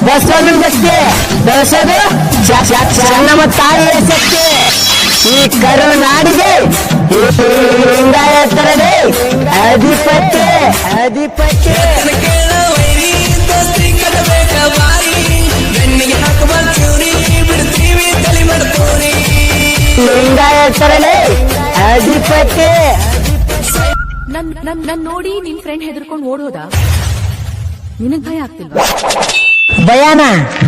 ಬಸವಣ್ಣನ ಭಕ್ತಿ ಬೆಳೆಸೋದು ನಮ್ಮ ತಾಯಿಯ ಶಕ್ತಿ. ಈ ಕರುನಾಡಿಗೆ ಲಿಂಗಾಯತರದೇ ಅಧಿಪತ್ಯ ಅಧಿಪತ್ಯ. ಲಿಂಗಾಯತರದೇ ಅಧಿಪತ್ಯ. ನನ್ ನೋಡಿ ನಿನ್ ಫ್ರೆಂಡ್ ಹೆದರ್ಕೊಂಡು ಓಡೋದ? ನಿನಗ್ ಭಯ ಆಗ್ತಿಲ್ವಾ? ಭಯಾನ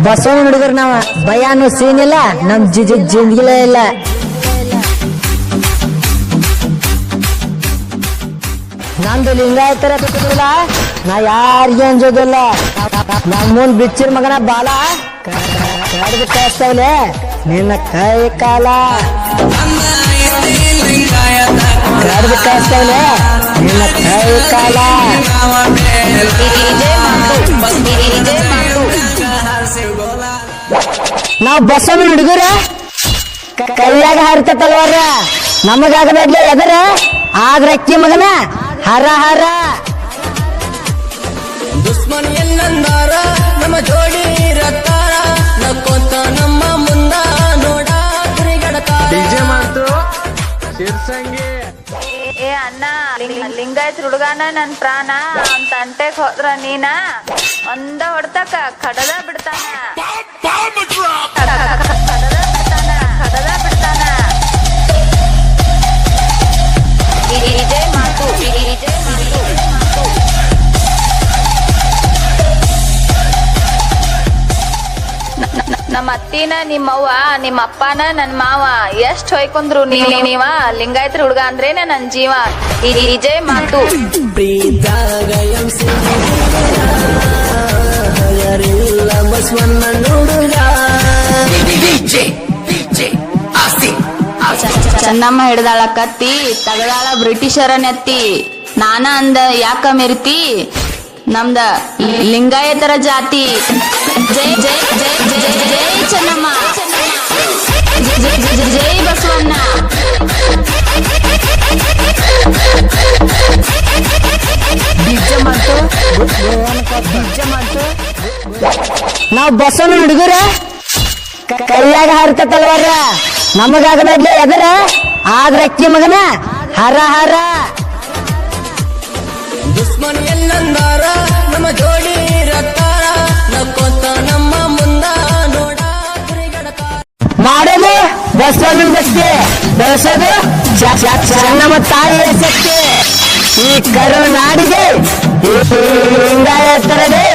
ಬಸವಣ್ಣ ಹುಡುಗರು ನಾವ. ಭಯಾನು ಸೀನ್ ಇಲ್ಲ ನಮ್ ಜಿಂದಗಿಲೇ ಇಲ್ಲ. ನಂದು ಲಿಂಗಾಯತರ ಬಿಟ್ಟಿಲ್ಲ, ನಾ ಯಾರಿಗೆ ಅಂಜೋದಿಲ್ಲ. ನಮ್ ಮುಂದ್ ಬಿಚ್ಚಿರ ಮಗನ ಬಾಲ ಕಡ್ದು ಕಳಿಸ್ತವ್ಲೆ ನಿನ್ನ ಕೈ ಕಾಲ. ಕಡ್ದು ಕಳಿಸ್ತವ್ಲೆ ನಿನ್ನ ಕೈ ಕಾಲ. ನಾವ್ ಬಸವಣ್ಣ ಹುಡುಗರ ಕೈಯಾಗ ಹರಿತ ತಲ್ವಾರ ನಮಗಾಗಬೇಡ್ಲಿ ಎದರ ಆದ್ರ ಅಕ್ಕಿ ಮಗನ ಹರ ಹರ. ದುಶ್ಮನ್ ಎಲ್ಲಂದಾರ ನಮ್ಮ ಜೋಡಿ ರಕ್ತಾರ ನಕ್ಕೊಂತ ನಮ್ಮ ಮುಂದ ನೋಡ ತಿರುಗಡತಾರ. ಡಿಜೆ ಮಾತು ಶಿರ್ಸಂಗಿ. ಏ ಅಣ್ಣ, ಲಿಂಗಾಯತ್ ಹುಡುಗಾನ ನನ್ ಪ್ರಾಣ ಅಂತ ಅಂಟೆಕ್ ಹೋದ್ರ ನೀನ ಒಂದ ಹೊಡ್ತಕ ಕಡದ ಬಿಡ್ತಾನ. ಕಡದ ಬಿಡ್ತಾನ. ಇದೇ ಮಾತು, ಇದೇ ಮಾತು. ನಮ್ಮ ಅತ್ತಿನ ನಿಮ್ಮವ್ವ ನಿಮ್ಮ ಅಪ್ಪನ ನನ್ ಮಾವ ಎಷ್ಟ್ ಹೊಯ್ಕೊಂಡ್ರು ನೀವ ಲಿಂಗಾಯತ್ರ ಹುಡುಗ ಅಂದ್ರೇನೆ ನನ್ ಜೀವ. ಇದೇ ಮಾತು. ಚೆನ್ನಮ್ಮ ಹಿಡ್ದಾಳ ಕತ್ತಿ ತಗದಾಳ ಬ್ರಿಟಿಷರ ನೆತ್ತಿ. ನಾನ ಅಂದ ಯಾಕ ಮೆರಿತಿ ನಮ್ದ ಲಿಂಗಾಯತರ ಜಾತಿ. ಜೈ ಜೈ ಜೈ ಜೈ ಜೈ ಚೆನ್ನಮ್ಮ, ಜೈ ಬಸವಣ್ಣ. ನಾವ್ ಬಸವಣ್ಣ ಹುಡುಗರ ಕೈಯಾಗ ಹರಿತ ತಲ್ವಾರ ನಮಗಾಗಬೇಡ್ಲಿ ಎದರ ಆದ್ರ ಅಕ್ಕಿ ಮಗನ ಹರ ಹರ. ದುಶ್ಮನ್ ಎಲ್ಲಂದಾರ ನಮ್ಮ ಜೋಡಿ ರಕ್ತಾರ ನಕ್ಕೊಂತ ನಮ್ಮ ಮುಂದ ನೋಡ ತಿರುಗಡತಾರ. ಮಾಡೋದು ಬಸವಣ್ಣನ ಭಕ್ತಿ ಬೆಳೆಸೋದು ನಮ್ಮ ತಾಯಿಯ ಶಕ್ತಿ. ಈ ಕರುನಾಡಿಗೆ ಲಿಂಗಾಯತರದೇ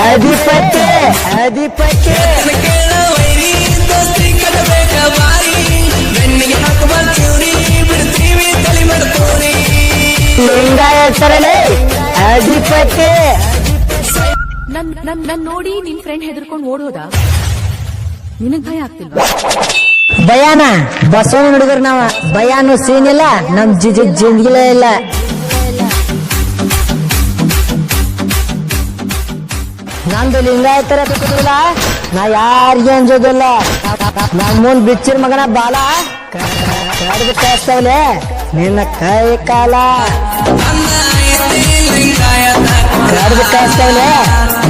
ಅಧಿಪತ್ಯ ಅಧಿಪತ್ಯ. ಲಿಂಗಾಯತರದೇ ಅಧಿಪತ್ಯ. ನನ್ ನೋಡಿ ನಿನ್ ಫ್ರೆಂಡ್ ಹೆದರ್ಕೊಂಡು ಓಡೋದ? ನಿನಗ್ ಭಯ ಆಗ್ತಿಲ್ವಾ? ಭಯಾನ ಬಸವಣ್ಣ ಹುಡುಗರು ನಾವ. ಭಯಾನು ಸೀನ್ ಇಲ್ಲ ನಮ್ ಜಿಂದಗಿಲೇ ಇಲ್ಲ. ನಂದು ಲಿಂಗಾಯತರ ಬಿಟ್ಟಿಲ್ಲ, ನಾ ಯಾರಿಗೆ ಅಂಜೋದಿಲ್ಲ. ನಮ್ ಮುಂದ್ ಬಿಚ್ಚಿರ ಮಗನ ಬಾಲ ಕಡ್ದು ಕಳಿಸ್ತವ್ಲೆ ನಿನ್ನ ಕೈ ಕಾಲ. ಕಡ್ದು ಕಳಿಸ್ತವ್ಲೆ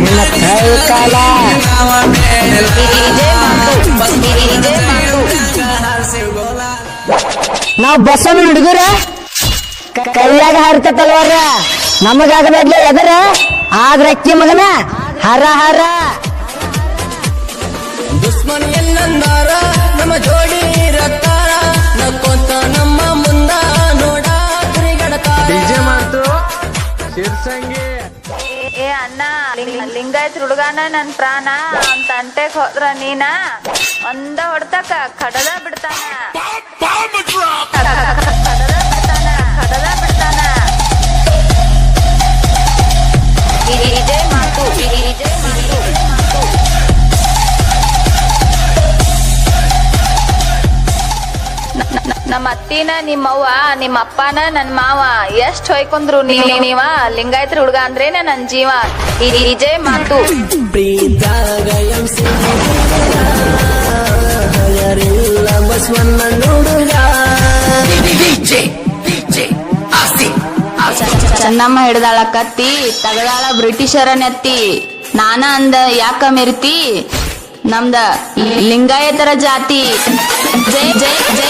ನಿನ್ನ ಕೈ ಕಾಲ. ನಾವ್ ಬಸವಣ್ಣ ಹುಡುಗರ ಕೈಯಾಗ ಹರಿತ ತಲ್ವಾರ ನಮಗಾಗಬೇಡ್ಲಿ ಎದರ ಆದ್ರ ಅಕ್ಕಿ ಮಗನ ಹರ ಹರ. ದುಶ್ಮನ್ ಎಲ್ಲಂದಾರ ನಮ್ಮ ಜೋಡಿ ರಕ್ತಾರ ನಕ್ಕೊಂತ ನಮ್ಮ ಮುಂದ ನೋಡ ತಿರುಗಡತಾರ. ಡಿಜೆ ಮಾತು ಶಿರ್ಸಂಗಿ. ಏ ಅಣ್ಣ, ಲಿಂಗಾಯತ್ ಹುಡುಗಾನ ನನ್ ಪ್ರಾಣ ಅಂತ ಅಂಟೆಕ್ ಹೋದ್ರ ನೀನ ಒಂದ ಹೊಡ್ತಕ ಕಡದ ಬಿಡ್ತಾನ. ಕಡದ ಬಿಡ್ತಾನ. ಇದೇ ಮಾತು, ಇದೇ ಮಾತು. ನಮ್ಮ ಅತ್ತಿನ ನಿಮ್ಮವ್ವ ನಿಮ್ಮ ಅಪ್ಪನ ನನ್ ಮಾವ ಎಷ್ಟ್ ಹೊಯ್ಕೊಂಡ್ರು ನೀವ ಲಿಂಗಾಯತ್ರ ಹುಡುಗ ಅಂದ್ರೇನೆ ನನ್ ಜೀವ. ಇದೇ ಮಾತು. ಚೆನ್ನಮ್ಮ ಹಿಡ್ದಾಳ ಕತ್ತಿ ತಗದಾಳ ಬ್ರಿಟಿಷರ ನೆತ್ತಿ. ನಾನ ಅಂದ ಯಾಕ ಮೆರಿತಿ ನಮ್ದ ಲಿಂಗಾಯತರ ಜಾತಿ ಜೈ ಜೈ ಜೈ